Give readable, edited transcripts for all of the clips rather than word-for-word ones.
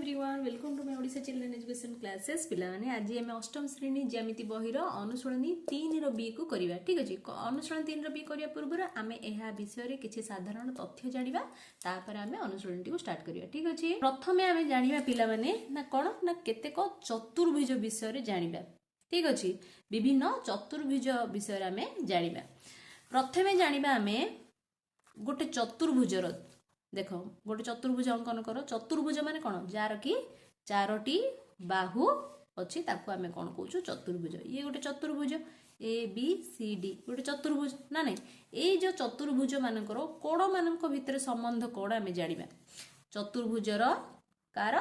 Everyone welcome to my Odisha children education classes पिला माने आज आम अष्टम श्रेणी ज्यामिति बहिर अनुसरणी 3 रो बी को करिवा। ठीक अछि, अनुसरण 3 रो बी करिया पूर्व आमे एहा विषय रे किछि साधारण तथ्य जानिबा, तापर आमे अनुसरण को स्टार्ट करिवा। ठीक अछि, प्रथमे आमे जानिबा पिला माने ना कोन ना केतेक चतुर्भुज विषय रे जानिबा। ठीक अछि, विभिन्न चतुर्भुज विषय रे आमे जानिबा। प्रथमे जानिबा आमे गोटे चतुर्भुज रो देख गोटे चतुर्भुज अंकन कर। चतुर्भुज माने कौन जार की चारोटी बाहु अच्छी ताको आमे कौन कहूँ चतुर्भुज। ये गोटे चतुर्भुज ए बी सी डी गोटे चतुर्भुज ना नहीं। ये जो चतुर्भुज मानकर कोण मान भितर संबंध कौन आमे जानिबा। चतुर्भुजर कार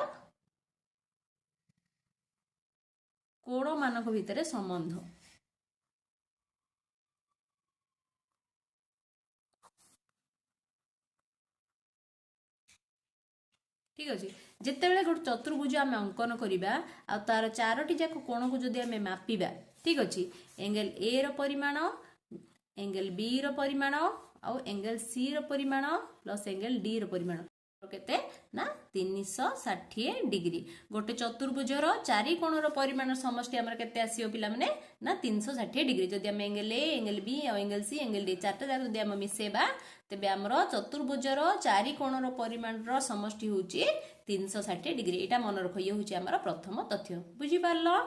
कोण मान भितर संबंध। ठीक अच्छे, जितेबाला गोटे चतुर्भुज आम अंकन करवा आ तार चारोटी जाक कोण को जदि आम मापिबा। ठीक अच्छे, एंगल ए रो परिमाण, एंगल बी रो परिमाण आउ एंगल सी रो परिमाण प्लस एंगल डी रो परिमाण केते ना 360 डिग्री। गोटे चतुर्भुजर चारि कोणर परिमाण समष्टि हमर केते आसीओ पिला माने ना 360 डिग्री। जदि हम एंगल ए एंगल बी और एंगल सी एंगल डी चारटा जाक जदि हम मिसेबा तेबे हमर चतुर्भुजर चारि कोणर परिमाणर समष्टि होची 360 डिग्री। एटा मन रख, ये होची हमर प्रथम तथ्य। बुझी पारलो।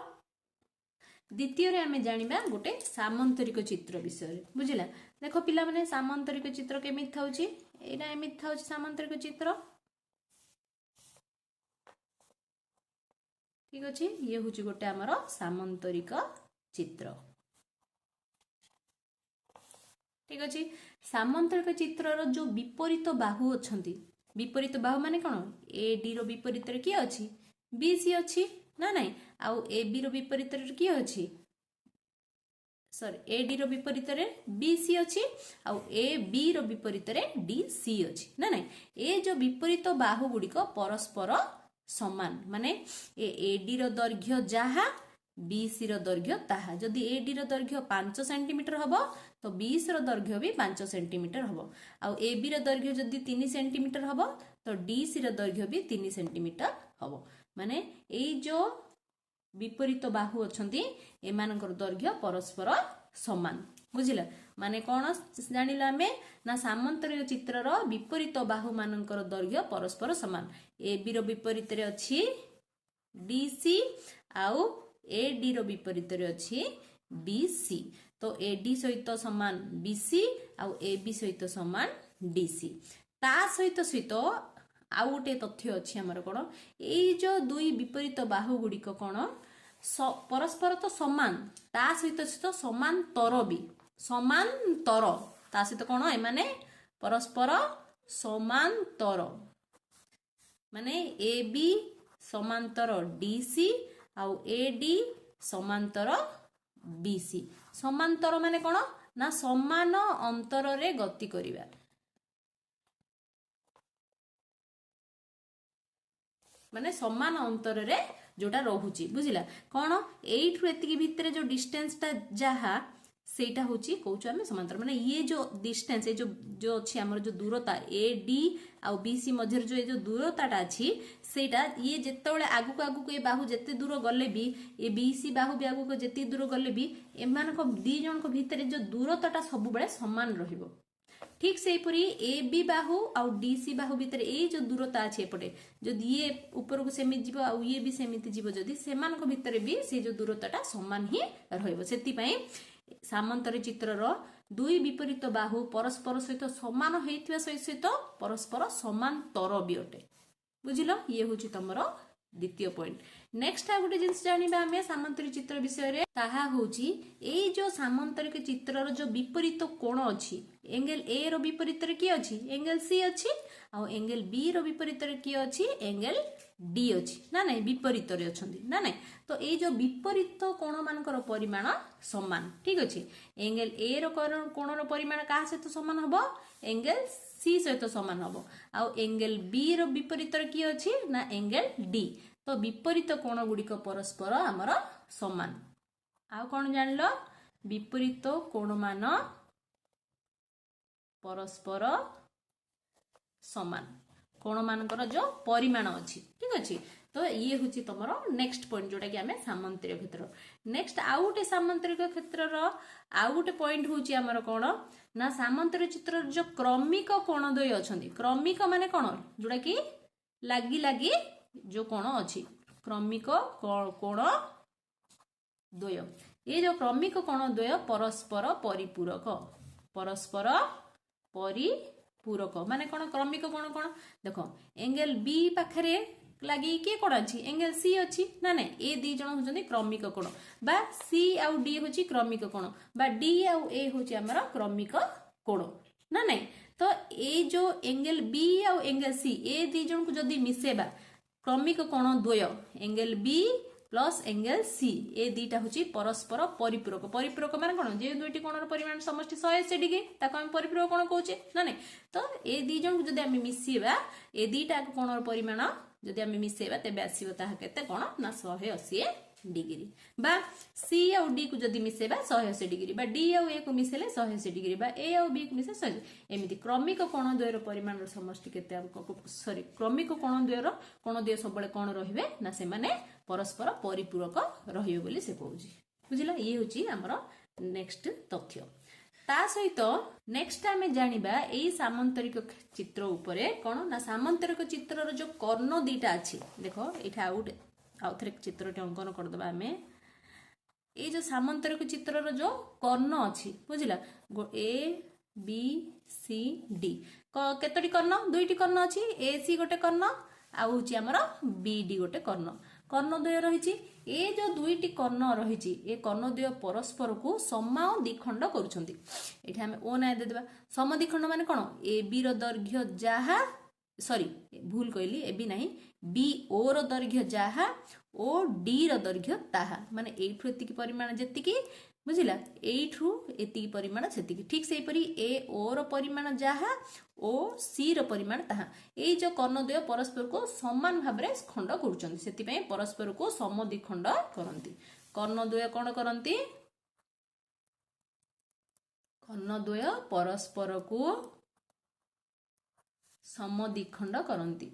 द्वितीय रे आमे जानिबा गोटे सामांतरिक चित्र विषय। बुझिला, देखो पिला माने सामांतरिक चित्र केमिति थाउची। एटा एमिति थाउची सामांतरिक चित्र। ठीक अछि, ये होची गोटे हमर सामांतरिक चित्र। ठीक अछि, सामांतरिक चित्रर जो विपरीत बाहु अछंती, विपरीत बाहु माने कोन ए डी रो विपरीत रे की अछि बी सी अछि ना नहीं। आउ ए बी रो विपरीत रे की अछि सॉरी ए डी रो विपरीत रे बी सी अछि आउ ए बी रो विपरीत रे डी सी अछि ना नहीं। ए जो विपरीत बाहु गुडिक परस्पर समान माने ए डी रो दैर्घ्य जहा बी सी रो दैर्घ्य ताहा। जदि ए डी रो दैर्घ्य 5 सेंटीमीटर हबो तो बी सी रो दैर्घ्य भी 5 सेंटीमीटर हबो। आउ ए बी रो दैर्घ्य जदि 3 सेंटीमीटर हबो तो डी सी रो दैर्घ्य भी 3 सेंटीमीटर हबो। माने एई जो विपरीत बाहु अछंती एमानकर दैर्घ्य परस्पर समान। बुझिला, माने कोन जानिला आमे ना सामांतरिक चित्रर विपरीत बाहु मानकर दैर्घ्य परस्पर समान। ए बी रो विपरीत रे अछि डी सी आउ ए डी रो विपरीत रे अछि बी सी। तो ए डी सहित समान बी सी आउ ए बी सहित समान डी सी। ता सहित सहित आउ गोटे तथ्य अछि हमर कोन एई जो दुई विपरीत बाहु गुडिक कोन परस्पर तो समान, ता सहित सहित समांतर भी समांतर। ता सहित कोन ए माने परस्पर समांतर माने ए बी समांतर डी सी आउ ए डी समांतर बी सी। समांतर माने कोन ना समान अंतर रे गति करिवा। माने समान अंतर रे जोटा रहुची। बुझिला, कोन एइठु एतिकी भितरे जो डिस्टेंस ता जहा सेटा होची कहूछु आमे समांतर। माने ये जो डिस्टेंस ए जो जो अछि हमर जो दूरता A D uh B C मध्य जो ए जो दूरताटा अछि सेटा ये जेतेबेले आगु ए बाहु जेते दूर गले भी ए बी सी बाहु भी आगु जेते दूर गले भी एमानको दी जन को भितरे जो दूरताटा सब बेले समान रहिबो। ठीक से परी ए बी बाहु आउ डी सी बाहु भितर ए जो दूरता अछि एपटे जदि ये ऊपर को सेमिति जीव आउ ये भी सेमिति जीव जदि सेमान को भितर भी से जो दूरताटा समान ही रहइबो। सेति पई सामांतरिक चित्रर दुई विपरीत बाहु परस्पर सहित समान हेतिवा सहित परस्पर समांतर भी अटे। बुझिलो, ये होची तमरो द्वितीय पॉइंट। नेक्स्ट आ गोटे जिंस जानिबा हमें सामांतरिक चित्र विषय रे ताहा होची ए जो सामांतरिक चित्रर जो विपरीत कोण अछि एंगल ए रो विपरीत रे की अछि एंगल सी अछि आ एंगल बी रो विपरीत रे की अछि एंगल डी अछि ना नहीं। विपरीत रे अछंती ना नहीं। तो ए जो विपरीत कोण मानकर परिमाण समान। ठीक अछि, एंगल ए रो कोण रो परिमाण का सहित समान हबो एंगल सी सहित समान हबो। आ एंगल बी रो विपरीत रे की अछि ना एंगल डी। तो विपरीत कोण गुडिक परस्पर हमर समान। आ कोन जानलो विपरीत कोण मान परस्पर समान। कोण मानकर जो परिमाण अच्छी ठीक अच्छे। तो ये हूँ तुम नेक्स्ट पॉइंट जोटा कि आम सामंतरिक क्षेत्र। नेक्स्ट आउ गोटे सामंतरिक क्षेत्र आउ गोटे पॉइंट हूँ आमर कौन ना सामंतरिक चित्र जो क्रमिक कोण द्वय अच्छा क्रमिक माने कौन जोटा कि लगी लगी जो कोण अच्छी क्रमिक कोण द्वय ये जो क्रमिक कोण द्वय परस्पर परिपूरक परिपूरक माने कौन क्रमिक कोण कौन देख एंगल बी पाखरे लगी किए कोण अच्छी एंगल सी अच्छी ना ना ए दी जन होचंदी क्रमिक कोण बा सी आउ डी होची क्रमिक कोण बा डी आउ ए होची हमर क्रमिक कोण ना नहीं। तो ए जो एंगल बी आउ एंगल सी ए दी जन को जदी मिसेबा क्रमिक कोण द्वय angle B plus angle C ए दीटा हूँ परस्पर परिपूरक परिपूरक माने कौन जे दुईटी कोणर परिमाण समष्टि 180 डिग्री ताको हम परिपूरक कोण कहूचे ना नहीं। तो ए दी जन को जदी हम मिसेबा ए दीटा कोणर परिमाण जदि आम मिसेबा तेबे आसीबो ताहा केते कोण ना 180 डिग्री बा सी आउ डी को जदि मिसेबा 180 डिग्री बा डी आउ ए को मिसेले 180 डिग्री बा ए आउ बी को मिसे 180 एमिति क्रमिक कोण द्वयर परिमाण समष्टि केते सॉरी क्रमिक कोण द्वयर कोण द्वय सबले कोण रहिबे ना से माने परस्पर परिपूरक रहिबे बोली से कहूची बुझिला। ये होची हमर नेक्स्ट तथ्य। ता सहित नेक्स्ट आम जानिबा एई सामंतरिक चित्र उपरे कोन ना सामंतरिक चित्रर जो कर्ण दीटा अछि देखो एठा आउ थरे चित्रटे अंकन कर दबा हमें ए जो सामंतरिक चित्रर जो कर्ण अछि बुझिला ए बी सी डी केतोटी कर्ण दुईटी कर्ण अछि ए सी गोटे कर्ण आउ होची हमर बी डी गोटे कर्ण कर्णद्वय रही ए जो दुईटी कर्ण रही ए कर्णद्वय परस्पर को समा द्विखंड करुछंती एठी हमें ओ ना दे देबा सम द्विखंड माने कोन ए बी रो दैर्घ्य जाहा सॉरी भूल कहली ए बी नहीं बी ओ रो दैर्घ्य जाहा ओ डी रो दैर्घ्य ताहा माने एठु एतिकी परिमाण जेतिकी बुझिला एठु एतिकी परिमाण सेतिकी ठीक सेही परी ए ओ रो परिमाण जाहा ओ सी रो परिमाण ताहा ए जो कर्णद्वय परस्पर को समान भाबरे खंड करूछंती सेति पय परस्पर को समद्विखंड करंती कर्णद्वय कोन करंती कर्णद्वय परस्पर को समद्विखंड करंती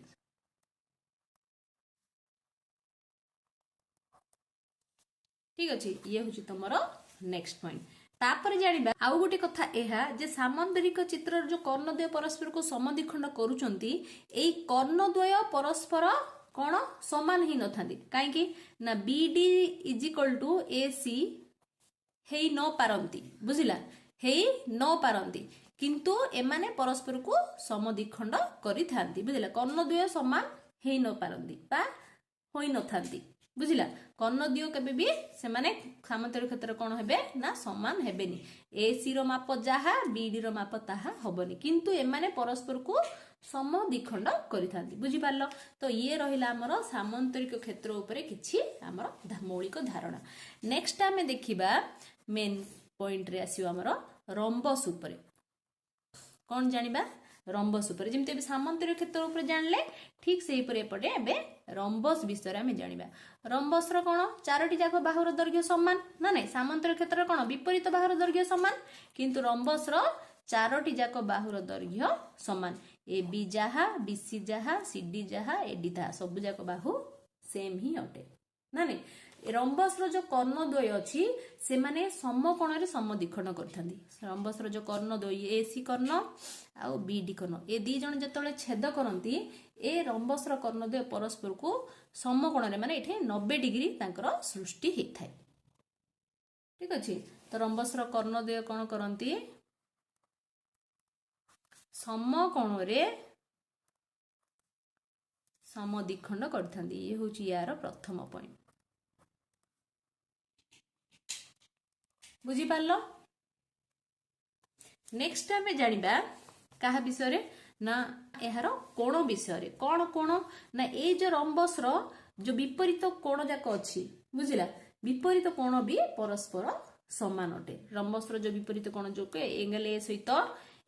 ठीक अछि। ये होची तमरो नेक्स्ट पॉइंट। तापर जानिबा आउ गोटे कथा एहा जे सामंतरिक चित्र जो कर्णद्वय परस्पर को समद्विखंड करूचंती एई कर्णद्वय परस्पर कोन समान ही नथांदी काहे कि ना BD is equal to AC हेई न पारंती बुझिला हेई न पारंती किंतु एमाने परस्पर को समद्विखंड करिथांती बुझिला कर्णद्वय समान हेई न पारंती बा होई नथांती बुझिला कर्णद्वय केबे भी से माने सामंतरिक क्षेत्र कोन हेबे ना समान हेबेनी एसी रो माप जाहा बीडी रो माप ताहा हबनी किंतु एमाने परस्पर को समद्विखंड करिथांती बुझि पारलो। तो ये रहिला हमर सामंतरिक क्षेत्र उपरे किछि हमर मौलिक धारणा। नेक्स्ट आमे देखिबा मेन पॉइंट रे आसीबो हमर रम्बस उपरे कोन जानिबा रम्बस उपरे जेमते सामंतरिक क्षेत्र उपरे जानले ठीक सेही परे एपटे एबे रम्बस विषय आमे जानिबा रम्बस रो कोन चारोटी जाक बाहुर दैर्घ्य समान ना नै सामंतरिक क्षेत्र कोन विपरीत बाहुर दैर्घ्य समान किंतु रम्बस रो चारोटी जाक बाहुर दैर्घ्य समान ए बी जाहा बी सी जाहा सी डी जाहा ए डी ता सब जाक बाहु सेम ही अटे ना नै रम्बस रो जो कर्णद्वय अछि से माने समकोण रे समद्विखंड करथांदी रम्बस रो जो कर्णद्वय ए सी कर्ण आ बी डी कर्ण ए दी जण जतले छेद करंती ए रम्बस रो कर्णद्वय परस्पर को समकोण रे माने एठे 90 डिग्री तांकर सृष्टि हेथाय ठीक अछि। तो रम्बस रो कर्णद्वय कोन करंती समकोण रे समद्विखंड करथांदी ये होची यार प्रथम पॉइंट बुझी पारलो। नेक्स्ट आमे जानिबा काहा विषय रे ना एहार कोण विषय रे कोण कोण ना ए जो रम्बस रो जो विपरीत कोण जाक अछि बुझिला विपरीत कोण भी परस्पर समान अटे रम्बस रो जो विपरीत कोण जो के एंगल ए सहित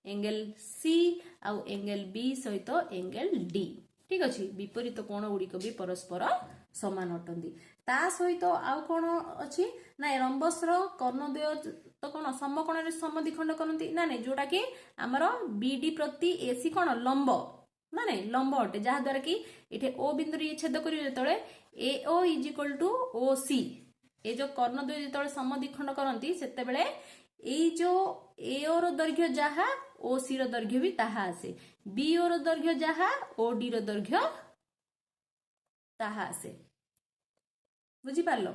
एंगल सी आ एंगल बी सहित एंगल डी ठीक अछि विपरीत कोण गुडी को भी परस्पर समान अटंदी ता सहित आउ कोण अछि ना रम्बस रो कर्णद्वय तो कोन समकोण रे समद्विखंड करंती ना नै जोटा कि हमर बीडी प्रति एसी कोन लंब ना नहीं लंब अटे जहाँ द्वारा कि इथे ओ बिंदु ये छेद करिवे जेतळे A O is equal to O C ए जो कर्ण द्वय जेतळे समद्विखंड करंती सेते बेले एई जो ए ओ रो दैर्घ्य जहाँ ओ सी रो दैर्घ्य भी ताहा आसे बी ओ रो दैर्घ्य जहाँ ओ डी रो दैर्घ्य ताहा आसे बुझी पारलो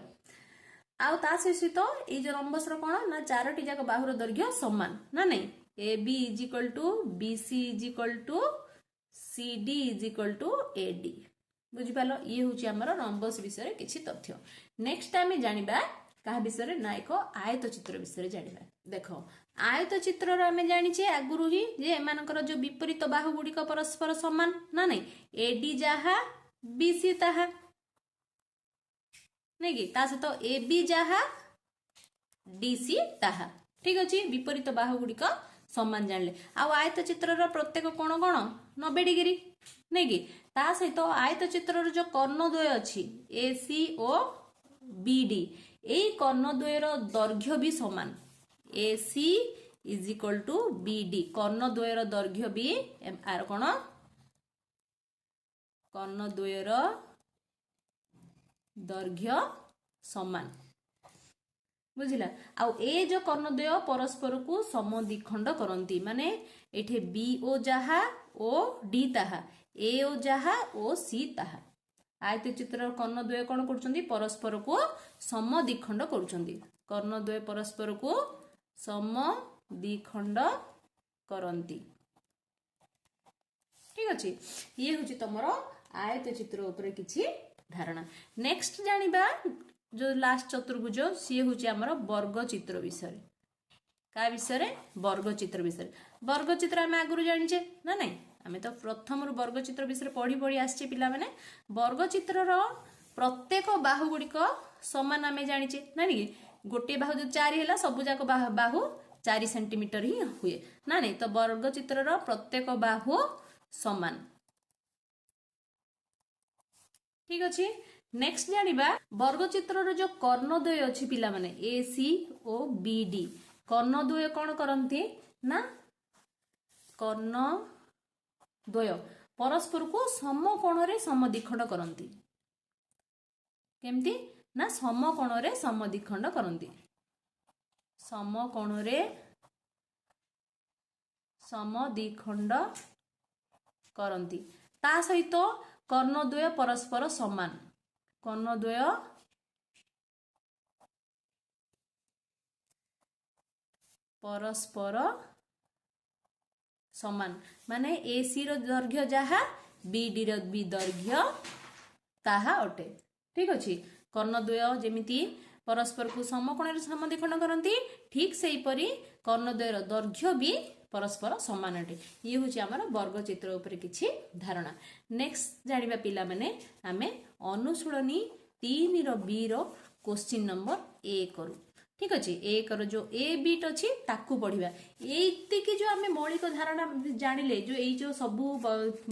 आउ ता सहित ए जो रंबस रो कोन ना चारोटी जाक बाहुर दैर्घ्य समान ना नहीं A B is equal to B C is equal to C D is equal to A D बुझी पारलो ये होची हमर रंबस विषय किछि तथ्य नेक्स्ट टाइम जानिबा कहा विषय ना एक आयत चित्र विषय जानिबा देखो आयत चित्र आम जानिचे आगुरु ही जे एमानकर जो विपरीत बाहु गुड़िक परस्पर समान ना नहीं एडी जहा बीसी ताहा नहीं कि ता सहित ए बी जहा डीसी ताहा ठीक अच्छे विपरीत बाहु गुड़िक समान जानले आउ आयत चित्र प्रत्येक कोण कोण 90 डिग्री नहीं कि ता सहित आयत चित्र जो कर्णद्वय अच्छी ए सी ओ बी डी यही कर्णद्वयर दैर्घ्य भी समान A C is equal to B D कर्णद्वयर दैर्घ्य भी आर कौन कर्णद्वयर दैर्घ्य समान बुझिला आउ ए जो कर्णद्वय परस्पर को समद्विखंड करंती माने एठे बी ओ जहा ओ डी ताहा ए ओ जहा ओ सी ताहा आयत चित्र कर्णद्वय कौन कर परस्पर को समद्विखंड करुछंती कर्णद्वय परस्पर को समद्विखंड करंती ठीक अच्छे ये हूँ तुम आयत चित्र उपरे किछि धारणा नेक्स्ट जानिबा जो लास्ट चतुर्भुज सी हूँ आमर वर्ग चित्र विषय का विषय वर्ग चित्र विषय वर्ग चित्र आम आगुरी जानिचे ना नहीं आम तो प्रथम वर्ग चित्र विषय पढ़ी पढ़ी आसचे पिला माने वर्ग चित्र प्रत्येक बाहु गुड़िक समान आम जानिचे ना कि गोटे बाहु जो 4 है सबू जाक बाहु 4 सेंटीमीटर ही हुए ना नहीं तो वर्ग चित्र प्रत्येक बाहु समान ठीक अच्छे नेक्स्ट जानिबा वर्ग चित्र जो कर्णद्वय अच्छी पिला माने ए सी ओ बी डी कर्णद्वय कौन करती ना कर्णद्वय परस्पर को समकोण रे समद्विखंड करती केमती ना समकोण रे समद्विखंड करती समकोण रे समद्विखंड करती ता सहित कर्णद्वय परस्पर समान कर्णद्वय परस्पर समान माने ए सी रो दैर्घ्य जहा बी डी रो बी दैर्घ्य ताहा अटे ठीक अच्छे कर्णद्वय जेमिति परस्पर को समकोण रे समद्विखंड करती ठीक सेही परी कर्णद्वयर दैर्घ्य भी परस्पर समान अटे ये हूँ आमर वर्ग चित्र उपरे किछि धारणा नेक्स्ट जानिबा पिला माने आमे अनुशूलनी 3 रो बी रो क्वेश्चन नंबर 1 करू ठीक अच्छे 1 रो जो ए बीट अच्छी ताकू पढ़िबा एति कि जो आमे मौलिक धारणा जानिले जो एई जो सबु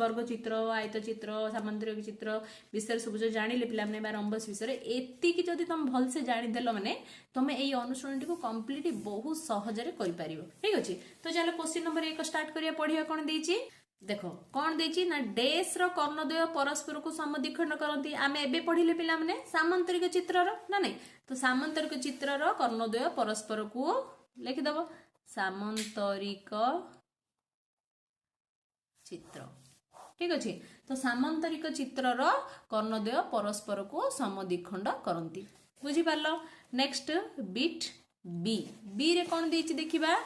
वर्ग चित्र आयत चित्र सामान्तरिक चित्र विषय सब जो जानिले पिला माने रंबस विषय एति कि जदि तुम भल से जानि देलो माने तुमे एई अनुसरणटी को कंप्लीट बहुत सहज रे करि पारिबो ठीक अछि तो चलो क्वेश्चन नंबर 1 स्टार्ट करिया पढ़िया कोन देछि देखो कौन देछि ना डैश रो कर्णद्वय परस्पर को समद्विखंड करती आमे एबे पढ़िले पिला माने सामान्तरिक चित्र रो ना नहीं तो सामान्तरिक चित्र रो कर्णद्वय परस्पर को लिखि दबो सामान्तरिक चित्र ठीक अछि तो सामान्तरिक चित्र रो कर्णद्वय परस्पर को समद्विखंड करती बुझी पारलो नेक्स्ट बिट बी बी रे कौन देछि देखिबा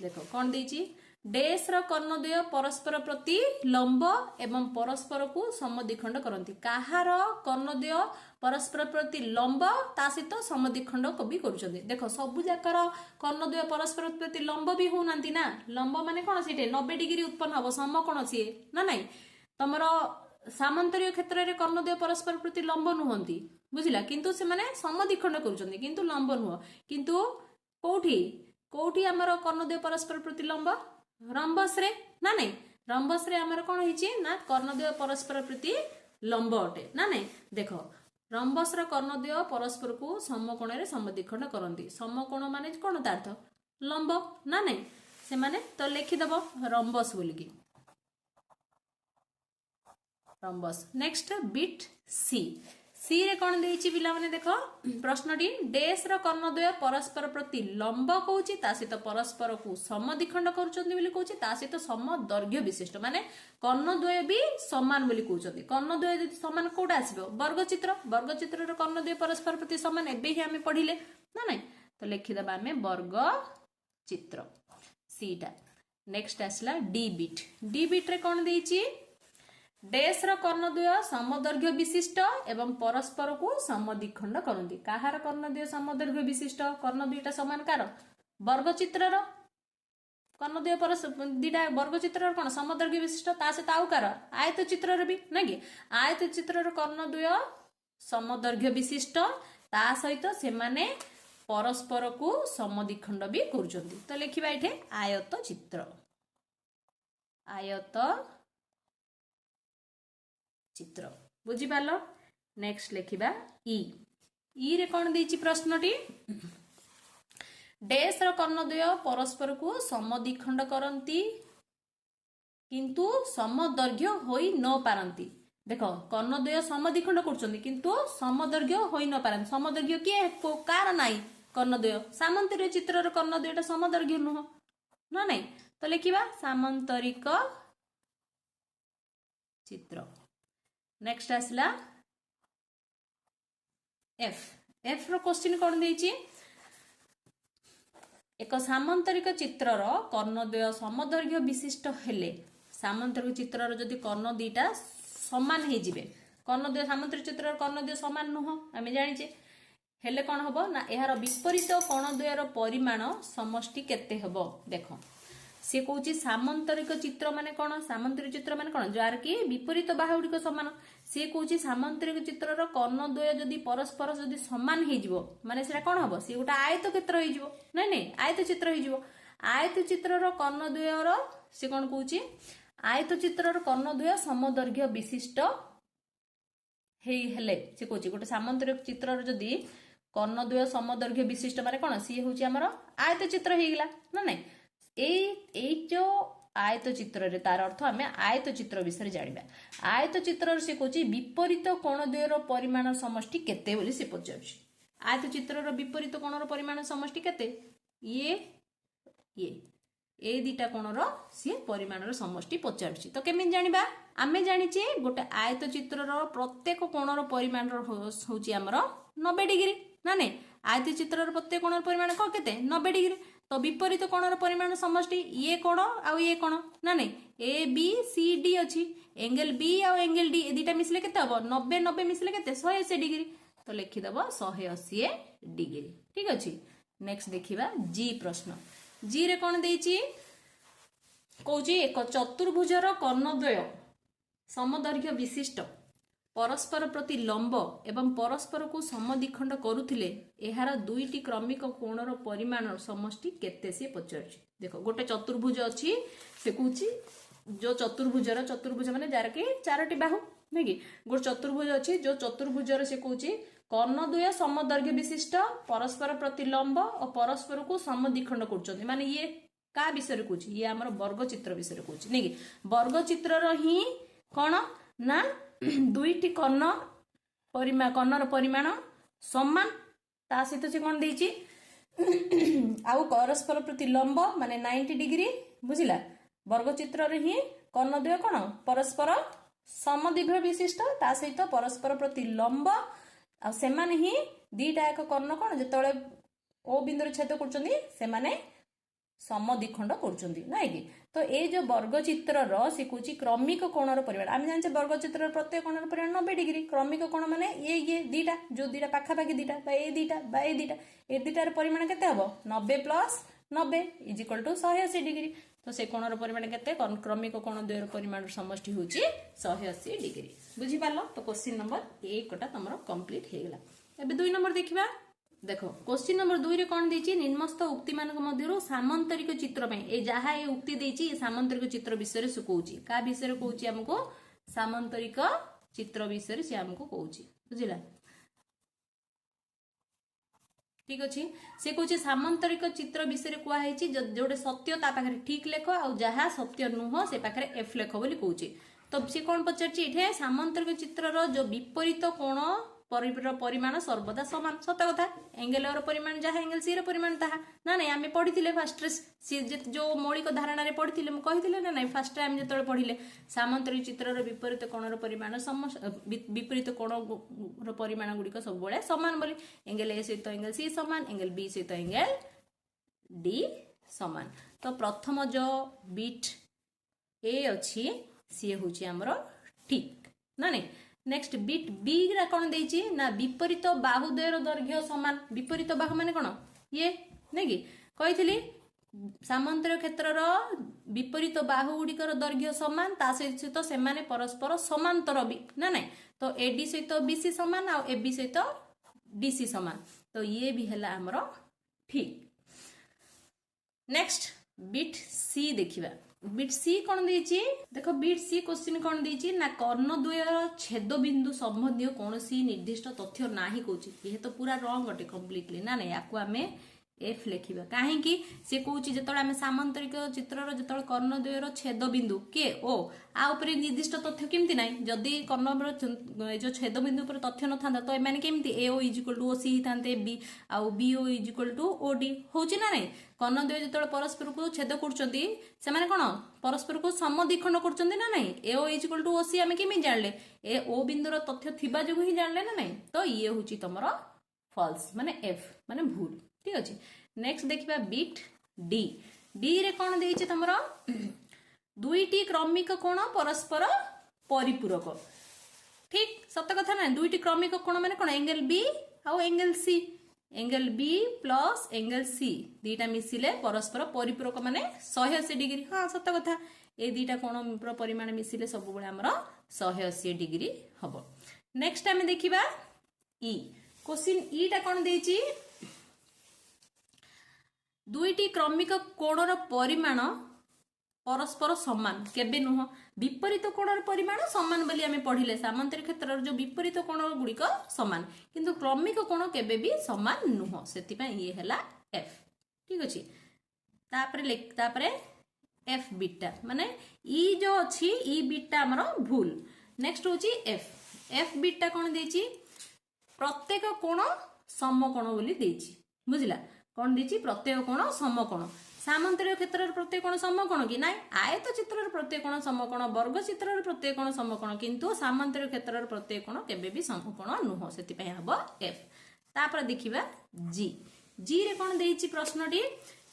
देखो कौन देछि डैश रो कर्णद्वय परस्पर प्रति लंब एवं परस्पर को समद्विखंड करती कहार कर्णद्वय परस्पर प्रति लंब ता सहित समद्विखंड को भी करूछन्ते देखो सबु जाकर कर्णद्वय परस्पर प्रति लंब भी होनांती ना लंब माने कोन सिटे 90 डिग्री उत्पन्न हबो समकोण सिए ना नहीं तमरो सामान्तरिक क्षेत्र रे कर्णद्वय परस्पर प्रति लंब नुहंती बुझिला किंतु से माने समद्विखंड करूछन्ते किंतु लंब नुह किंतु कोठी कोठी हमर कर्णद्वय परस्पर प्रति लंब रंबस रे ना नहीं रंबस रे हमर कोन हिची ना कर्णद्वय परस्पर प्रति लंब अटे ना नहीं देखो रंबस रो कर्णद्वय परस्पर को समकोण रे समद्विखंड करंती समकोण माने कोन अर्थ लंब ना नहीं से माने तो लिखि दबो रंबस बोलिकी रंबस। नेक्स्ट बिट सी। सी रे कौन देइछि पिला माने देखो प्रश्नटी डैश रो कर्णद्वय परस्पर प्रति लंब कहूछि ता सहित परस्पर को समद्विखंड करूछन्ती बोली कहूछि ता सहित समदैर्घ्य विशिष्ट माने कर्णद्वय भी समान बोली कहउछन्ती। कर्णद्वय यदि समान कोडा आसीबो वर्गचित्र रो कर्णद्वय परस्पर प्रति समान एबे ही हमें पढिले ना नहीं तो लिखि दबा हमें वर्गचित्र सीटा। नेक्स्ट आसला डी बिट रे कौन देइछि डैश रो कर्णद्वय समदैर्घ्य विशिष्ट एवं परस्पर को समद्विखंड करନ୍ତି। काहार कर्णद्वय समदैर्घ्य विशिष्ट कर्णद्वयटा समान कार वर्गचित्र रो कर्णद्वय परस्पर दिटा वर्गचित्र रो कोन समदैर्घ्य विशिष्ट ता से ताउ कार आयत चित्र रो भी ना कि आयत चित्र रो कर्णद्वय समदैर्घ्य विशिष्ट ता सहित से माने परस्पर को समद्विखंड भी करूछन्ती। तो लिखिबा एठे आयत चित्र बुझी पालो। नेक्स्ट लिखिबा ई रे कौन देइछि प्रश्नटी डैश रो कर्णद्वय परस्पर को समद्विखंड करନ୍ତି किंतु समदैर्घ्य होई न पारନ୍ତି। देखो कर्णद्वय समद्विखंड करछन्ती किंतु समदैर्घ्य होई न पारନ୍ତି। समदैर्घ्य के कार नाही कर्णद्वय सामंतरिक चित्र रो कर्णद्वयटा समदैर्घ्य नुह ना नहीं तो लिखिबा सामंतरिक चित्र। नेक्स्ट आसला एफ रो क्वेश्चन कौन देइछि एक सामंतरिक चित्रर कर्णद्वय समदैर्घ्य विशिष्ट हेले सामंतरिक चित्रर जदि कर्ण दुईटा समान हे जिवे कर्णद्वय सामंतरिक चित्रर कर्णद्वय समान नुह आमे जानिचे हेले कौन हबो ना एहार विपरीत कर्णद्वयर परिमाण समष्टि केते हबो। देखो से कहूँ सामंतरिक चित्र माने कौन सामंतरिक चित्र माने कौन जार कि विपरीत बाहु गुड़िक समान सी कहूँ सामंतरिक चित्रर कर्णद्वय जदि परस्पर जदि समान हो माने सेटा कौन हम सी गोटे आयत क्षेत्र हो नहीं आयत चित्र हो आयत चित्रर कर्णद्वयर से कौन कहूँ आयत चित्रर कर्णद्वय समदैर्घ्य विशिष्ट हेले से कहूँ गोटे सामंतरिक चित्रर जदि कर्णद्वय समदैर्घ्य विशिष्ट माने कौन सी हूँ आमर आयत चित्र होगा ना नहीं जो आयत चित्र रे तार अर्थ आमे आयत चित्र विषय जानिबा। आयत चित्र से कहूँ विपरीत कोणद्वयर परिमाण समष्टि केते बोली से पचारुछि। आयत चित्र विपरीत कोणर परिमाण समष्टि केते ये दिटा कोणर सी परिमाणर समष्टि पचारुछि। तो केमिन जानिबा आमे जानिचे गोटे आयत चित्रर प्रत्येक कोणर परिमाण होउछि हमर 90 डिग्री ना नहीं आयत चित्रर प्रत्येक कोणर परिमाण को केते 90 डिग्री तो विपरीत कोणर परिमाण समष्टि ये कोण आउ ये कोण ना नहीं ए बी सी डी अच्छी एंगल बी आउ एंगल डी ए दुटा मिसले केते हबो 90 90 मिसले केते 180 डिग्री तो लिखि दबो 180 डिग्री ठीक अछि। नेक्स्ट देखिबा जी प्रश्न जी रे कोन देइछि कहूछि एक चतुर्भुजर कर्णद्वय समदैर्घ्य विशिष्ट परस्पर प्रति लंब एवं परस्पर को समद्विखंड करुथिले एहार दुईटी क्रमिक कोणर परिमाण समष्टि केते से पचारुछि। देखो गोटे चतुर्भुज अछि से कहूछि जो चतुर्भुज माने जार के चारोटी बाहु नहीं कि गोटे चतुर्भुज अछि जो चतुर्भुजर से कहूछि कर्णद्वय समदैर्घ्य विशिष्ट परस्पर प्रति लंब और परस्पर को समद्विखंड करछन्ती माने ये का विषय कहूछि ये हमर वर्गचित्र विषय कहूछि नहीं कि वर्गचित्रर ही कोन ना दुईटी कर्णर परिमाण समान ता सहित से कौन देइछि आउ परस्पर प्रति लंब माने 90 डिग्री बुझिला वर्गचित्र रे ही कर्णद्वय कोन परस्पर समद्विखंड विशिष्ट ता सहित परस्पर प्रति लंब आ से माने ही दीटा एक कर्ण कोन जेतळे ओ बिंदु छेद करछन्ती से माने समद्विखंड करछन्ती नाइ कि तो ए जो वर्गचित्र रो से कुछ क्रमिक कोणर परिमाण आम जाने वर्गचित्र प्रत्येक कोणर परिमाण 90 डिग्री क्रमिक कोण माने ये दीटा जो दीटा पाखापाखि दीटा ए दीटार परिमाण केते हबो 90 plus 90 is equal to 180 degree तो से कोणर परिमाण केते क्रमिक कोण द्वयर परिमाण समष्टि होची 180 डिग्री बुझी पालो। तो क्वेश्चन नंबर 1 टा तमरो कंप्लीट हे गेला। एबे 2 नंबर देखिबा देखो क्वेश्चन नंबर 2 रे कोन देछि निम्नस्थ उक्ति मानक मध्यरु सामंतरिक चित्र पे ए जहा ए उक्ति देछि सामंतरिक चित्र विषय रे सुकौछि का विषय रे कहउछि हमको सामंतरिक चित्र विषय रे से हमको कहउछि बुझिला ठीक अछि से कहउछि सामंतरिक चित्र विषय रे कुआ हेछि जोडे सत्य ता पाखरे ठीक लेखो आ जहा सत्य नुह से पाखरे एफ लेखो बोली कहउछि तो सी कौन पचार ये सामांतरिक चित्रर जो विपरीत कोण परिमाण सर्वदा समान सत कथा एंगेल परिमाण जहाँ एंगेल सी परिमाण ताहा ना नहीं आम पढ़ी फास्ट सी जो मौलिक धारणा पढ़ी कही ना नहीं फास्ट आम जो पढ़ले सामांतरिक चित्रर विपरीत कोणर परिमाण विपरीत कोण परिमाण गुड़िक सब सामान बोली एंगेल ए सहित एंगेल सी सामान एंगेल बी सहित एंगेल डी सामान तो प्रथम जो बिट ए अच्छी सी हूँ आमर ठीक ना नहीं नेक्स्ट बिट बी रा कौन देइछि ना विपरीत बाहुद्वयर दैर्घ्य समान विपरीत बाहु माने कौन ये नहीं कि कही सामांतरिक क्षेत्रर विपरीत बाहु गुड़िकर दैर्घ्य समान ता सहित से माने परस्पर समांतर भी ना नहीं तो एडी सहित बीसी समान आ एबी सहित डीसी समान तो ये भी है आमर ठीक नेक्स्ट बिट सी देखिबा बिट सी कौन देछि देखो बिट सी क्वेश्चन कौन देछि ना कर्णद्वयर छेद बिंदु संबंधी कौन सी निर्दिष्ट तथ्य नाही कहूछि ये तो पूरा रॉन्ग अटे कंप्लीटली ना नहीं याकू आमे एफ लिखिबा काहेकि से कहूछि जेतळे आमे सामांतरिक चित्रर जेतळे कर्णद्वयर छेद बिंदु के ओ आ ऊपर निर्दिष्ट तथ्य केमति नाही जदी कर्णद्वयर जो छेद बिंदु ऊपर तथ्य न थांदा तो ए माने केमति A O is equal to O C हितांते बी आ B O is equal to O D होछि ना नाही कर्णद्वय जेतळे परस्पर को छेद करचंती से माने कोन परस्पर को समद्विखंड करचंती ना नाही A O is equal to O C आमे केमि जानले ए ओ बिंदुर तथ्य थिबा जगु ही जानले ना नाही तो ये होछि तमरो फॉल्स माने एफ माने भूल ठीक अच्छे नेक्स्ट देखिबा बिट डी डी रे कौन देइछि तमरो दुईटी क्रमिक कोण परस्पर परिपूरक ठीक सत्य कथा ना दुईटी क्रमिक कोण माने कोण एंगल बी आ angle B plus angle C दीटा मिसिले परस्पर परिपूरक माने 180 डिग्री हाँ सत्य कथा ए दीटा कोण परिमाण मिसिले सब बेले हमर 180 डिग्री हबो नेक्स्ट आमे देखिबा ई क्वेश्चन ई टा कोण देइछि दुईटी क्रमिक कोणर परिमाण परस्पर समान केबे नुह विपरीत कोणर परिमाण समान बोली आमे पढ़िले सामांतरिक क्षेत्रर जो विपरीत कोण गुड़िक समान किंतु क्रमिक कोण केबे भी समान नुह सेति पय ये हला एफ ठीक अछि तापरे एफ बीटा माने ई जो अछि ई बीटा हमर भूल नेक्स्ट होची एफ बीटा कोन देछि प्रत्येक कोण समकोण बोली देछि बुझिला कौन देछि प्रत्येक कोण समकोण सामांतरिक क्षेत्र प्रत्येक कोण समकोण कि नाइ आयत चित्र प्रत्येक कोण समकोण वर्ग चित्र प्रत्येक कोण समकोण किंतु सामांतरिक क्षेत्र प्रत्येक कोण केबे भी समकोण नुह सेति पय हबो एफ तापर देखिबा जी जी रे कोन देछि प्रश्नटी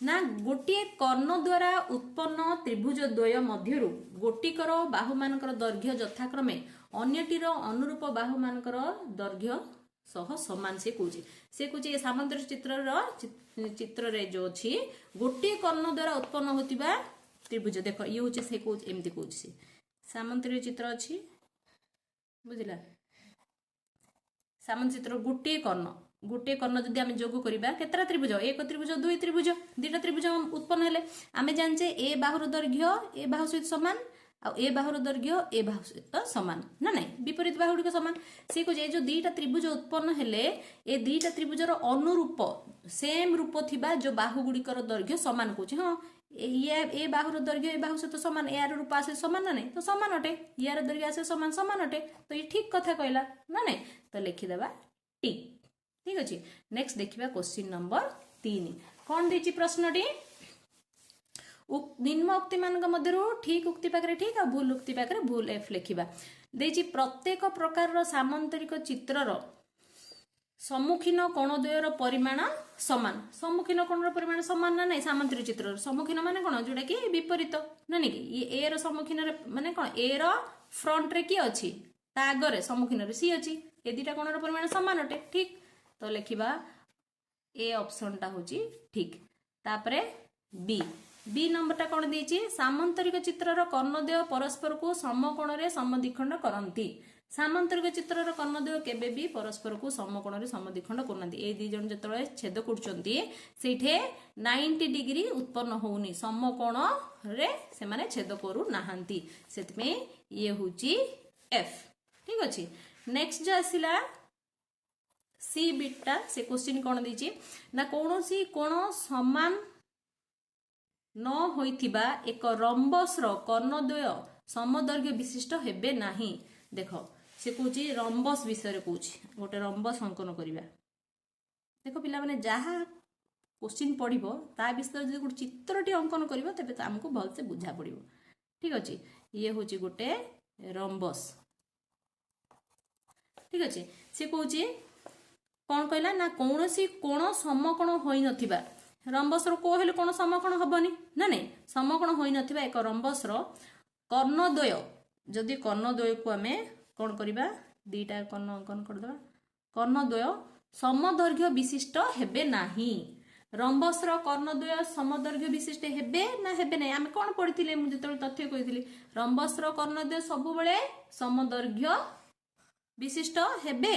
ना गोटे कर्ण द्वारा उत्पन्न त्रिभुज द्वय मध्यरु गोटिकर बाहु मानकर दैर्घ्य यथाक्रमे अन्यटीर अनुरूप बाहु मानकर दैर्घ्य सह समान से कौचे सामांतरिक चित्र रे जो अछि गोटे कर्ण द्वारा उत्पन्न होतिबा त्रिभुज देख ये होचे से कौच एमती कौच से सामांतरिक चित्र अछि बुझिला सामांतरिक चित्र गोटे कर्ण जदि आमे जोग करिबा केतरा त्रिभुज एक त्रिभुज दुई त्रिभुज दुईटा त्रिभुज उत्पन्न हेले आमे जानचे ए बाहुर दैर्घ्य ए बाहु सहित समान आ ए बाहुर दैर्घ्य ए बाहु सहित समान ना नहीं विपरीत बाहु गुड़िक समान से को जो दुईटा त्रिभुज उत्पन्न हेले ए दुईटा त्रिभुजर अनुरूप सेम रूप थिबा जो बाहु गुड़िकर दैर्घ्य समान कहूँ हाँ ए बाहुर दैर्घ्य ए बाहु सहित समान यार रूप आसे समान ना नहीं तो समान अटे यार दैर्घ्य आसे समान अटे तो ये ठीक कथा कहला ना नहीं तो लिखिदेबा टी ठीक अच्छे नेक्स्ट देखिबा क्वेश्चन नंबर 3 कौन देछि प्रश्नटी निम्न उक्ति मान मध्य ठीक उक्ति पाखे ठीक आ भूल उक्ति पाखे भूल एफ लिखा देछि प्रत्येक प्रकार सामांतरिक चित्रर सम्मुखीन कोणद्वयर परिमाण समान सम्मुखीन कोणर परिमाण समान ना नहीं सामांतरिक चित्र सम्मुखीन माने कोन जोटा कि विपरीत ना नहीं कि ए रो सम्मुखीन माने कोन ए रो फ्रंट रे की अछि ता आगरे सम्मुखीन रे सी अछि ए दुटा कोणर परिमाण समान अटे ठीक तो लिखिबा ए ऑप्शन टा होची ठीक तापरे बी नंबर टा कौन देछि सामांतरिक चित्रर कर्णद्वय परस्पर को समकोण रे समद्विखंड करंती सामांतरिक चित्रर कर्णद्वय केबे भी परस्पर को समकोण रे समद्विखंड करनांती ए दी जन जतळे छेद करचंती सेठे 90 डिग्री उत्पन्न होउनी समकोण रे से माने छेद करू नाहंती सेत में ये होची एफ ठीक अछि नेक्स्ट जो आसिला सी बीटा से क्वेश्चन कौन देछि ना कोनोसी कोण समान न होइथिबा एक रंबस रो कर्णद्वय समदर्घ्य विशिष्ट हेबे नाही। देख से कौच रंबस विषय कौच गोटे रंबस अंकन करवा। देख पिला माने जहाँ क्वेश्चन पढ़ो ता विषय जो गोटे चित्रटी अंकन कर तेज आमको भलसे बुझा पड़ो। ठीक अच्छे ये हूँ गोटे रंबस। ठीक अच्छे सी कौच कौन कहला ना कौन सी कोण समकोण होई नथिबा रंबस कहले कौन समकोण हबनी ना नहीं समकोण होई नथिबा एक रंबस कर्णद्वय जदि कर्णद्वय को आमे कौन करबा दीटा कर्ण अंकन करदबा कर्णद्वय समदर्घ्य विशिष्ट हेबे नाही। रंबस कर्णद्वय समदर्घ्य विशिष्ट हेबे ना हेबे नहीं आमे कौन पढ़िथिले मु जतले तथ्य कहिथिली रंबस कर्णद्वय सब बेले समदर्घ्य विशिष्ट हेबे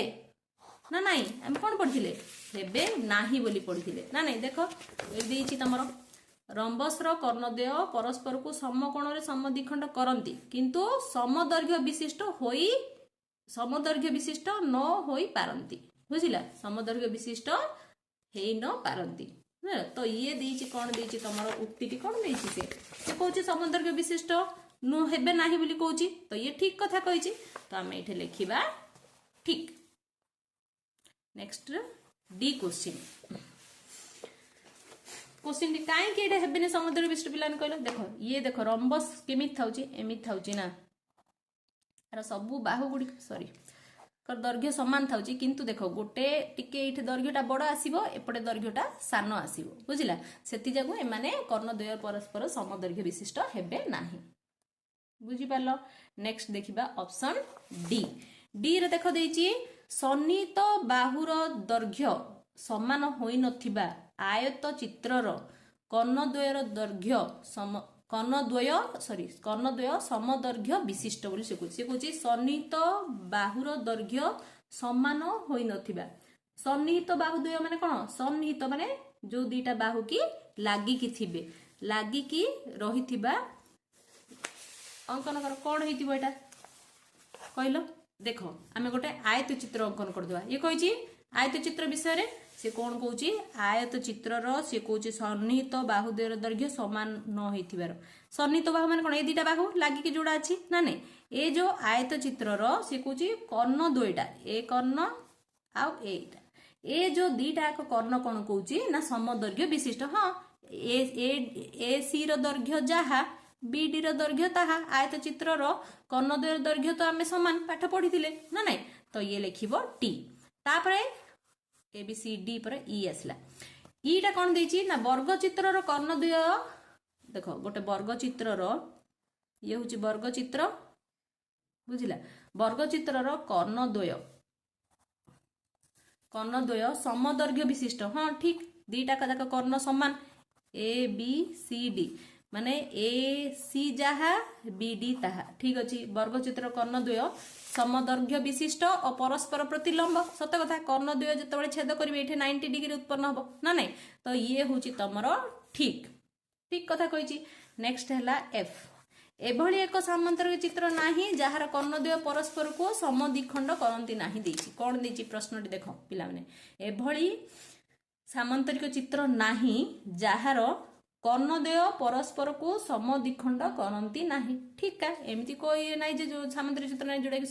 ना नहीं आमे कौन पढ़िथिले हेबे नाही बोली पढ़िथिले ना नहीं। देख देछि तमरो रंबस कर्णद्वय परस्पर को समकोण रे समद्विखंड करंती किंतु समदर्घ्य विशिष्ट होई समदर्घ्य विशिष्ट न होई पारंती। बुझिला समदर्घ्य विशिष्ट हेई न पारंती। तो ये देछि कोन देछि तमरो उक्तिटी कोन देछि से कहूछि समदर्घ्य विशिष्ट नु हेबे नाही बोली कहूछि तो ये ठीक कथा कहिछि तो आमे एठे लिखिबा ठीक। Next D question question T काई के एटा हेबेने समदर्घ्य विशिष्ट पिलान कहलो देख रंबस केमित थाउछि एमित थाउछि ना अरे सबु बाहु गुडी सॉरी कर दैर्घ्य समान थाउछि किंतु देखो गोटे टिके एठी दैर्घ्यटा बड़ आसीबो एपटे दैर्घ्यटा सान आसीबो। बुझिला सेति जागु ए माने कर्णद्वय परस्पर समदर्घ्य विशिष्ट हेबे नाही। बुझि पालो। नेक्स्ट देखिबा ऑप्शन डी। डी रे देखो देछि सन्निहित बाहुर दैर्घ्य समान होई नथिबा आयत चित्रर कर्णद्वयर दैर्घ्य कर्णद्वय समदर्घ्य विशिष्ट बोली से कहूँ सन्निहित बाहुर दैर्घ्य समान होई नथिबा। सन्निहित बाहु द्वय माने कौन सन्निहित माने जो दीटा बाहु की लागिकी थिबे लागिकी रहिथिबा अंकन कर कौन हेतिबो एटा कहलो देख आमे गोटे आयत चित्र अंकन करदवा। ये कहिछि आयत चित्र विषय रे से कौन कौची आयत चित्रर से कौची सन्निहित बाहु दैर्घ्य समान न होइथिबार सन्निहित बाहु माने कोन ए दीटा बाहु लागि कि जोड़ा अछि ना नै ए जो आयत चित्रर से कौची कर्ण दुईटा ए कर्ण आ एटा ए जो दीटा एक कर्ण कोन कौची ना समदर्घ्य विशिष्ट। हां ए सी रो दैर्घ्य जहा बी डी रो दैर्घ्य ताहा आयत चित्रर कर्ण द्वय दैर्घ्य तो आमे समान पाठ पढिथिले ना नै तो ये लिखिबो टी। तापरे ए बी सी डी पर ई आसला ईटा कौन देछि ना वर्ग चित्रर कर्णद्वय देखो गोटे वर्ग चित्रर ये होछि वर्ग चित्र बुझिला वर्ग चित्रर कर्णद्वय समदर्घ्य विशिष्ट। हाँ ठीक दीटा का जाक कर्ण समान ए बी सी डी माने ए सी जहा बी डी ताहा ठीक अछि वर्ग चित्र कर्णद्वय समदर्घ्य विशिष्ट और परस्पर प्रतिलंब सत कथा कर्णद्वय जतबे छेद करिवे एठे 90 डिग्री उत्पन्न हबो ना नै तो ये होची तमरो ठीक ठीक कथा कहिची। नेक्स्ट हैला एफ एभली एक सामांतरिक चित्र नाही जहार कर्णद्वय परस्पर को समद्विखंड करंती नाही देछि कोन देछि प्रश्नटी देखो पिला माने एभली सामांतरिक चित्र नाही जहार कर्णद्वय परस्पर को समद्विखंड करंती नाही। ठीक है एमती कोई नाही जे जो सामांतरिक चित्र नाही जोडा कि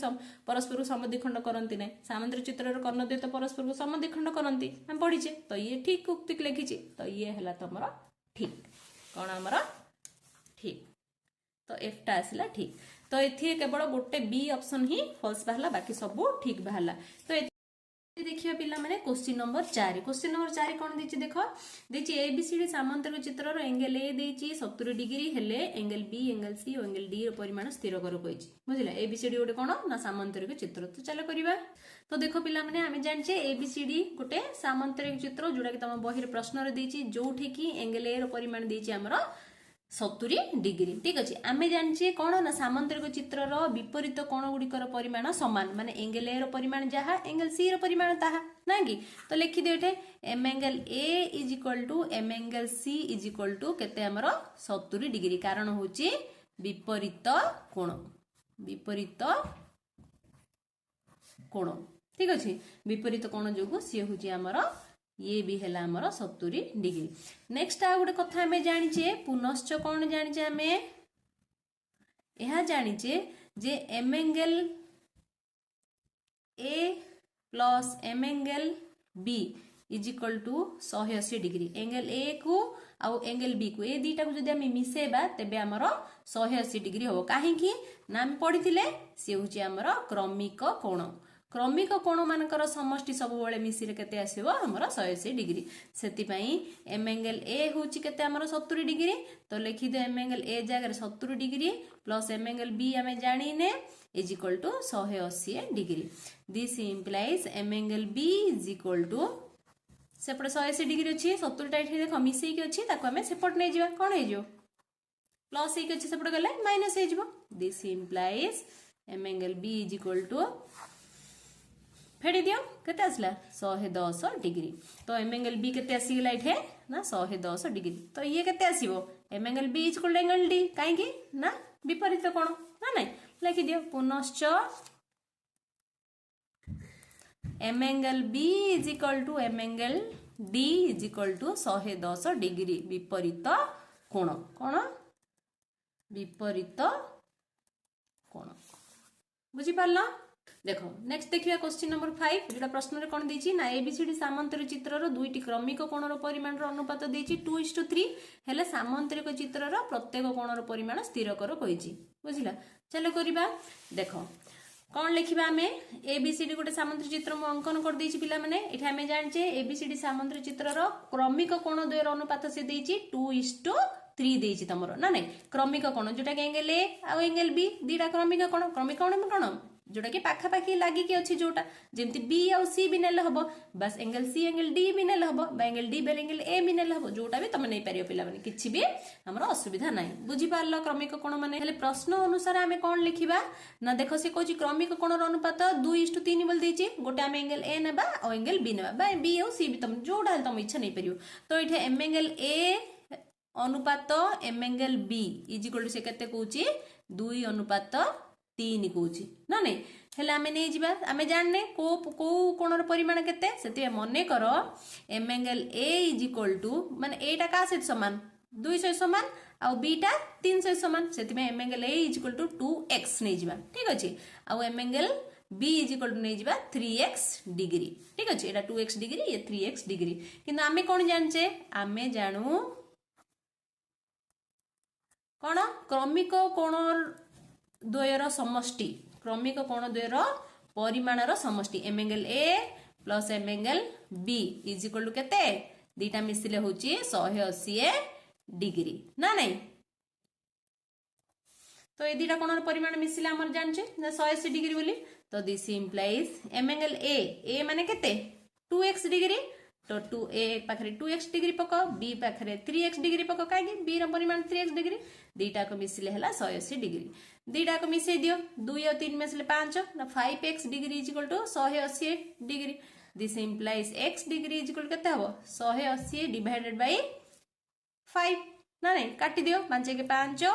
परस्पर को समद्विखंड करंती नाही सामांतरिक चित्र कर्णद्वय तो परस्पर को समद्विखंड करंती हम पढिचे तो ये ठीक उक्ति लिखिचे तो ये हैला तमरा ठीक कोन हमरा ठीक तो एफ टा आसला ठीक तो एथि केवल गोटे बी ऑप्शन ही फॉल्स बाहला बाकी सब ठीक बाहला। तो देखिए पिला माने क्वेश्चन नंबर 4 कौन देछि देखो देछि एबीसीडी सामांतरिक चित्रर एंगल ए देछि 70 डिग्री हेले एंगल बी एंगल सी और एंगल डी रो परिमाण स्थिर कर कहिछि बुझिला एबीसीडी गोटे कोन ना सामांतरिक चित्र। तो चलो करिबा तो देखो पिला माने आमे जानछे एबीसीडी गोटे सामांतरिक चित्र जोडा कि तम बहिर प्रश्न रे देछि जोठी कि एंगल ए रो परिमाण देछि हमरो 70 डिग्री ठीक अच्छे आमे जानछे कोन ना सामांतरिक चित्रर विपरीत कोण गुडिकर परिमाण समान माने एंगल ए रो परिमाण जहा एंगल सी रो परिमाण ताहा ना कि तो लिखि दे एठे m angle A is equal to m angle C is equal to केते हमरो 70 डिग्री कारण होची विपरीत कोण ठीक अच्छे विपरीत कोण जोगु सी होची हमरो ये भी है हमर 70 डिग्री। नेक्स्ट आ गोटे कथा हमें जानिचे पुनश्च कौन जानिचे हमें यह जानिचे जे m angle A plus M angle B is equal to 180 degree. Angle A को आउ एंगल बी को ए दीटा को जदि आम मिसेबा तेबे आमर 180 डिग्री हम कहीं ना आम पढ़ी सी हूँ आमर क्रमिक कोण। क्रमिक कोण मानकर समष्टि सब बेले मिसिले केते आसीबो हमर 180 डिग्री। सेतिपई एम एंगल ए होची केते हमर 70 डिग्री। तो लिखि दे एम एंगल ए जगह 70 degree plus M angle B आमे जानिने is equal to 180 degree. This implies M angle B is equal to सेपटे 180 डिग्री अच्छी 70 टा देख मिसेक अच्छी आम सेपट नहीं जावा कौन हो प्लस एक अच्छे सेपटे गले माइनस हो। This implies M angle B is equal to फेड़ी दियो केते आसला 110 डिग्री। तो एम एंगल बी केते आसीगला इठे ना 110 डिग्री। तो ये केते आसीबो m angle B is equal to angle D काहे ना विपरीत कोण ना नहीं लिखि दियो पुनश्च m angle B is equal to m angle D is equal to 110 degree विपरीत कोण कोण विपरीत कोण बुझी पारला। देखो नेक्स्ट देखिए क्वेश्चन नंबर 5 जोटा प्रश्न रे कोन देछि ना एबीसीडी सामांतर चित्रर दुईटी क्रमिक कोणर परिमाण रो अनुपात देछि 2:3 हेले सामांतरिक चित्रर प्रत्येक कोणर परिमाण स्थिर कर कहिछि बुझिला। चलो करिबा देखो कौन लिखा आम एबीसीडी गोटे सामांतर चित्र मु अंकन कर देछि पिला माने एठा हमें जानचे एबीसीडी सामांतर चित्रर क्रमिक कोण द्वयर अनुपात से देछि 2:3 देछि तमरो ना नहीं क्रमिक कोण जोटा कि एंगल ए आ एंगल बी दीटा क्रमिक कोण में कोण जोटा कि पाखापाखि लागिकी अच्छी जोटा जमती बी आउ सी भी नेले हबो बस एंगल सी एंगल डी भी नेले हबो बा एंगल डी बेल एंगल ए भी नेले हबो जोटा भी तमे नै पारियो पिला माने किछि भी हमरो असुविधा नै बुझी पारलो क्रमिक कोण माने हेले प्रश्न अनुसार हमें कोन लिखिबा ना देखो से कोची क्रमिक कोणर अनुपात 2:3 बोल देछि गोटे हम एंगल ए नेबा और एंगल बी नेबा बा बी आउ सी भी तम जोटा तम इच्छा नै पारियो। तो इठे एम एंगल ए अनुपात M angle B is equal to से केते कहूची 2:3 कहूची ना नहीं हेले आमे नै जिबा आमे जानने को कोणर परिमाण केते सेति मने करो M angle A is equal to माने ए टा का से समान 200 समान आ बी टा 300 समान सेति में m angle A is equal to 2x नै जिबा ठीक अछि आ m angle B is equal to नै जिबा 3x डिग्री ठीक अछि एटा 2x डिग्री ये 3x डिग्री किंतु आमे कोन जानचे आमे जानू कोन क्रमिक कोणर द्वयर समष्टि क्रमिक कोण द्वयर परिमाणर समष्टि M angle A plus M angle B is equal to केते दीटा मिसिले होची 180 डिग्री ना नहीं। तो ये दीटा कोणर परिमाण मिसिले हमर जानचे 180 डिग्री बोली। तो this implies M angle A माने केते 2x डिग्री तो 2a पाखरे 2x डिग्री पकाओ बी पाखरे 3x डिग्री पकाओ काहे बी रो परिमाण 3x डिग्री दीटा को मिसिले हला 180 डिग्री दीटा को मिसई दियो 2 और 3 मिसले 5 ना 5x degree is equal to 180 degree. This implies x degree is equal केते हबो 180 डिवाइडेड बाय 5 ना नहीं काटी दियो 5 के 5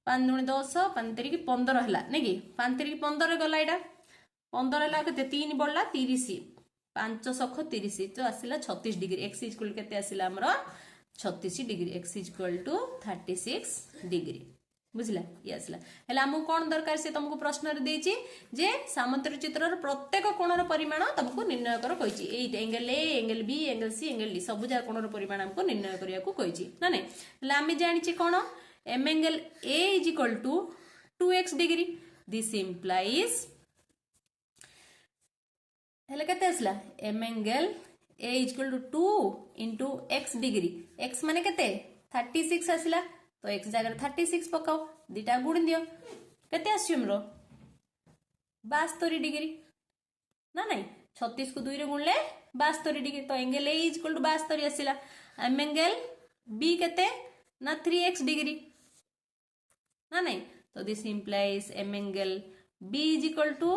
5 गुणे 10 5 3 15 हला नै कि 5 3 15 गला एटा 15 हला केते 3 बढ़ला 30 5 सख 30 तो आसिला 36 डिग्री x इज इक्वल केते आसिला हमरो 36 degree x is equal to 36 degree बुझला ये आसला हेला हमु कोन दरकार से तुमको प्रश्न रे देछि जे सामांतर चित्रर प्रत्येक कोणर परिमाण तुमको निर्णय कर कहिछि ए angle A angle B angle C angle D सब जा कोणर परिमाण हमको निर्णय करिया को कहिछि ना नहीं हेला हम जानिछि कोन m angle A is equal to 2x degree this implies हेला केते आसला m angle A is equal to 2 into x degree x माने केते 36 आसला तो x जगह 36 पकाओ दीटा गुण दियो केते आसी हमरो 72 डिग्री ना नहीं 36 को 2 रे गुणले 72 डिग्री तो angle A is equal to 72 आसीला एम एंगल बी केते ना 3x डिग्री ना नहीं तो this implies M angle B is equal to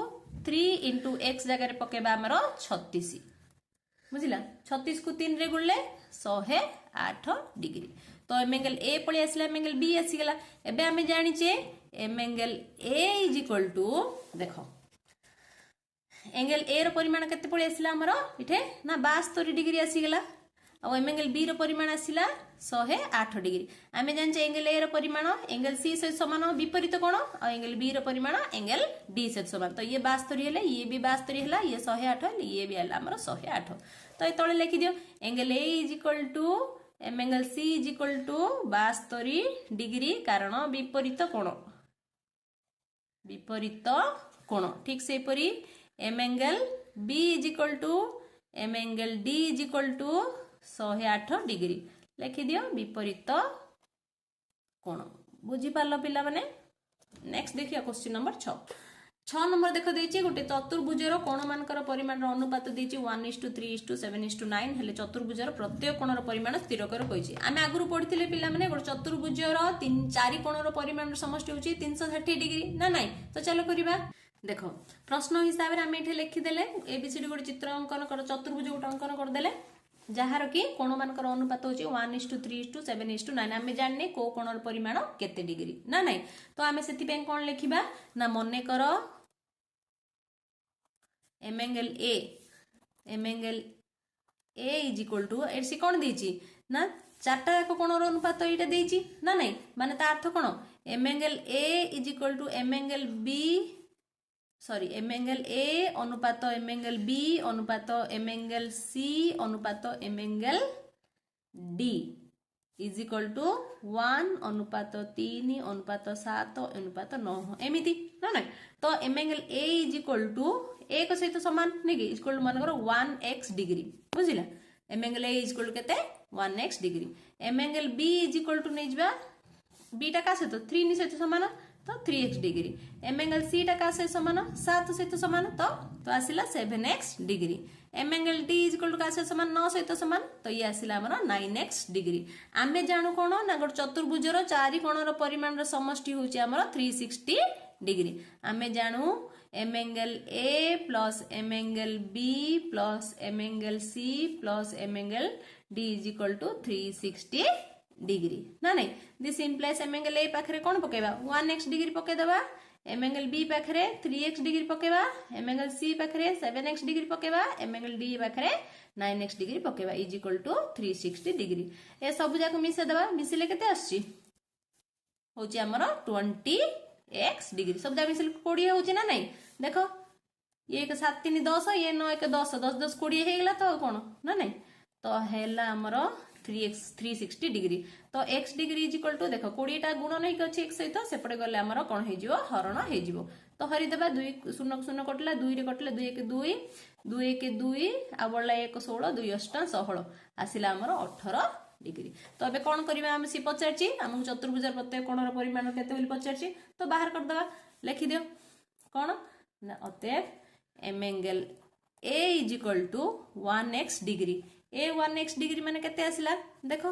3 into x जगह पकेबा हमरो 36 बुझिला 36 को 3 रे गुणले 108 डिग्री तो एम एंगल ए पळी आसला एम एंगल बी आसी गला एबे हमें जानि छे m angle A is equal to देखो एंगल ए रो परिमाण केते पळी आसला हमरो इठे ना 72 डिग्री आसी गला ଆଉ एम एंगल बी रो परिमाण आसिला 108 डिग्री आमे जानचे एंगल ए रो परिमाण एंगल सी सहित समान विपरीत कोण आ एंगल बी रो परिमाण एंगल डी सहित समान तो ये 72 हेले ये भी 72 हला ये 108 हेले ये भी हला हमर 108 तो ए तळे लिखि दियो angle A is equal to m angle C is equal to 72 degree कारण विपरीत कोण ठीक से परी m angle B is equal to m angle D is equal to 108 degree लिखि दियो विपरीत कोण बुझी पारलो पिला माने नेक्स्ट देखियो क्वेश्चन नंबर 6 नंबर देखो देछि गोटे चतुर्भुजर कोण मानकर परिमाण अनुपात देछि 1:3:7:9 हेले चतुर्भुजर प्रत्येक कोणर परिमाण स्थिर कर कहिछि आमे आगुरु पढिथिले पिला माने गोटे चतुर्भुजर 4 कोणर परिमाण समष्टि होछि 360 डिग्री ना नाही तो चलो करिबा देखो प्रश्न हिसाब रे आमे एठे लिखि देले एबीसीडी गोटे चित्र अंकन कर चतुर्भुज गोटे अंकन कर देले जहार कि कोण मानकर अनुपात होछि 1:3:7:9 आमे जानने को कोणर परिमाण केते डिग्री ना नाही तो आमे सेति पे कोन लिखिबा ना मने करो M angle A is equal to एसी कौन देछि ना चारटा जाक कोणर अनुपात एटा देछि ना नाही माने ता अर्थ कोन m angle A is equal to m angle B sorry m angle A अनुपात एम एंगल बी अनुपात एम एंगल सी अनुपात M angle D is equal to 1:3:7:9 एमिति ना ना तो m angle A is equal to एक सहित समान नहीं कि इक्वल टू मान करो 1x डिग्री बुझिला m angle A is equal to केते 1x degree m angle B is equal to नै जबा बी टा का सहित 3 नि सहित समान तो 3x डिग्री एम एंगल सी टा का सहित समान 7 सहित समान तो आसिला 7x degree m angle D is equal to का सहित समान 9 सहित समान तो ये आसिला हमर 9x डिग्री आमे जानू कोन ना गोट चतुर्भुजर 4 कोणर परिमाण र समष्टि होची हमर 360 डिग्री आमे जानू m angle A plus M angle B plus M angle C plus M angle D is equal to 360 degree ना नहीं this implies M angle A पाखरे कोन पकेबा 1x डिग्री पके देबा एम एंगल बी पाखरे 3x डिग्री पकेबा m angle C पाखरे 7x degree पकेबा एम एंगल डी पाखरे 9x डिग्री पकेबा इज इक्वल टू 360 डिग्री ए सब जाक मिसे देबा मिसिले केते आछि होची हमर 20x डिग्री सब जा मिसिले 20 होची ना नहीं देखो ये 1 7 3 10 ये 9 1 10 10 10 20 हे गेला तो कोन ना नहीं तो हेला हमर 360 डिग्री तो x degree is equal to देखो 20 टा गुण नहीं अछि x सहित सेपटे गले हमर कोन हे जिवो हरण हे जिवो तो हरि देबा 2 0 0 कटला 2 रे कटले 2 1 2 2 1 2 आ बळला 1 16 2 8 16 आसिला हमर 18 डिग्री तो अबे कोन करबा हम सी पचारची हम चतुर्भुज प्रत्येक कोणर परिमाण केते बोली पचारची तो बाहर कर दबा लिखि दियो कोन ना अतएव m angle A is equal to 1x degree ए 1x डिग्री माने केते आसिला देखो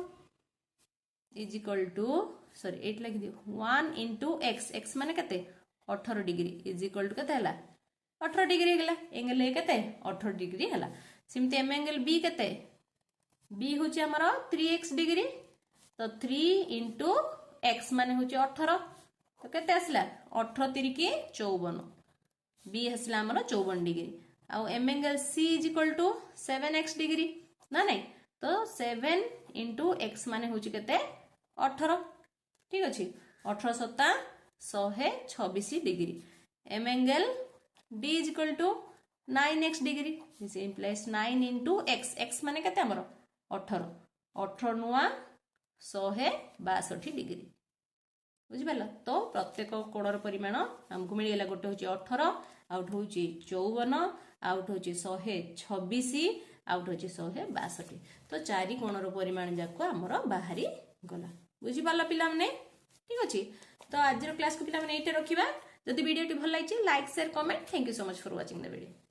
इज इक्वल टू सॉरी 8 लिखि दियो 1 into x x माने केते 18 डिग्री इज इक्वल टू केते हला 18 डिग्री गेला एंगल ए केते 18 डिग्री हला सिमते एम एंगल बी केते बी होची हमर 3x डिग्री तो 3 into x माने होची 18 तो केते आसिला 18 3 की 54 बी हसला हमर 54 डिग्री आ m angle C is equal to 7x degree ना नहीं तो 7 into x माने होची केते 18 ठीक अछि 18 7 126 degree m angle d is equal to 9x degree this implies 9 into x x माने केते हमर 18 18 नुआ 162 डिग्री बुझि पाला तो प्रत्येक कोणर परिमाण हमकु मिल गेला गोटे होची 18 आउट होची 54 आउट होची 126 आउट होची 162 तो 4 कोणर परिमाण जाको हमर बाहरी गला बुझि पाला पिला माने ठीक अछि तो आज क्लास को पिला माने एटे रखिबा जदि वीडियो टी भल लागिछि like share comment thank you so much for watching the video.